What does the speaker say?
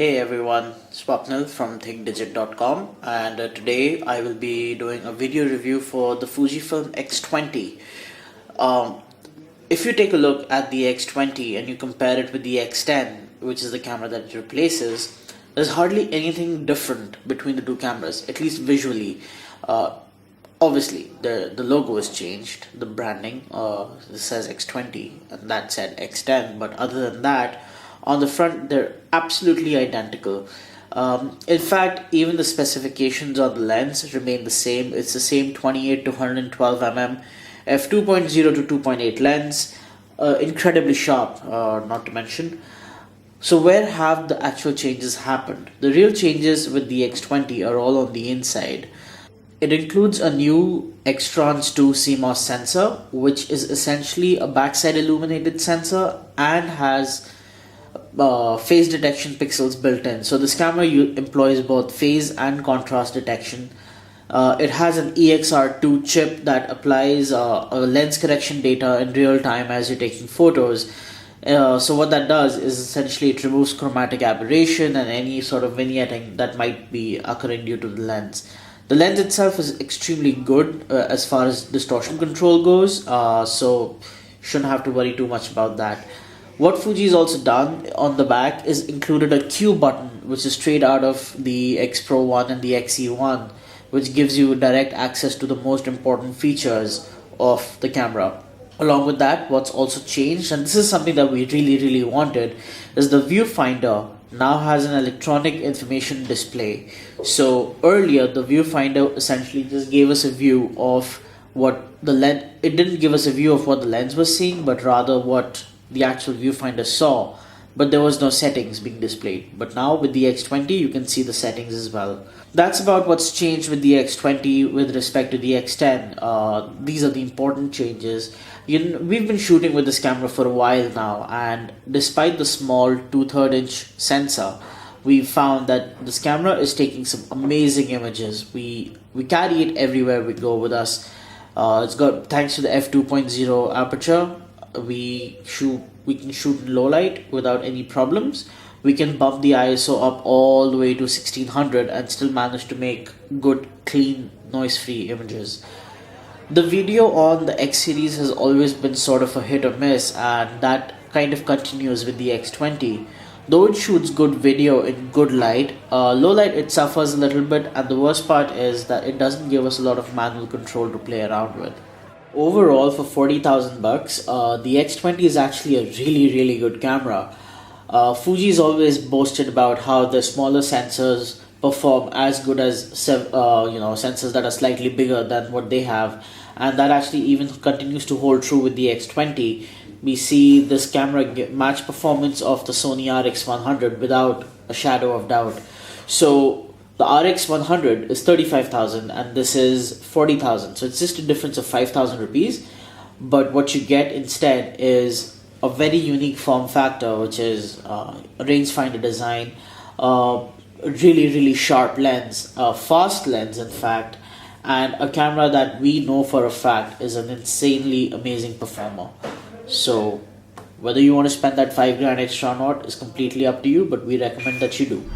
Hey everyone, Swapnil from thinkdigit.com, and today I will be doing a video review for the Fujifilm X20. Um, if you take a look at the X20 and you compare it with the X10, which is the camera that it replaces, there's hardly anything different between the two cameras, at least visually. Uh, Obviously, the logo has changed, the branding. This says X20 and that said X10, but other than that, on the front they're absolutely identical. In fact, even the specifications on the lens remain the same. It's the same 28 to 112 mm f2.0 to 2.8 lens, incredibly sharp, not to mention. So where have the actual changes happened? The real changes with the X20 are all on the inside. It includes a new X-Trans 2 Cmos sensor, which is essentially a backside illuminated sensor and has phase detection pixels built in. So this camera employs both phase and contrast detection. It has an EXR2 chip that applies lens correction data in real time as you're taking photos. So what that does is essentially it removes chromatic aberration and any sort of vignetting that might be occurring due to the lens. The lens itself is extremely good as far as distortion control goes, so shouldn't have to worry too much about that. What Fuji's also done on the back is included a Q button, which is straight out of the X Pro 1 and the XE1, which gives you direct access to the most important features of the camera. Along with that, what's also changed, and this is something that we really wanted, is the Viewfinder now has an electronic information display. So earlier the viewfinder essentially just gave us a view of what the lens, it didn't give us a view of what the lens was seeing, but rather what the actual viewfinder saw, but there was no settings being displayed. But now with the X20 you can see the settings as well. That's about what's changed with the X20 with respect to the X10. These are the important changes. We've been shooting with this camera for a while now, and despite the small 2/3 inch sensor, we found that this camera is taking some amazing images. We carry it everywhere we go with us. It's got, thanks to the f2.0 aperture, we can shoot in low light without any problems. We can bump the ISO up all the way to 1600 and still manage to make good, clean, noise-free images. The video on the X series has always been sort of a hit or miss, and that kind of continues with the X20. Though it shoots good video in good light, low light it suffers a little bit, and the worst part is that it doesn't give us a lot of manual control to play around with. Overall, for 40,000 bucks, the X20 is actually a really good camera. Fuji's always boasted about how the smaller sensors perform as good as sensors that are slightly bigger than what they have, and that actually even continues to hold true with the X20. We see this camera match performance of the Sony RX100 without a shadow of doubt. So the RX100 is 35,000 and this is 40,000, so it's just a difference of 5,000 rupees, but what you get instead is a very unique form factor, which is a rangefinder design, really sharp lens, a fast lens in fact, and a camera that we know for a fact is an insanely amazing performer. So whether you want to spend that 5 grand extra or not is completely up to you, but we recommend that you do.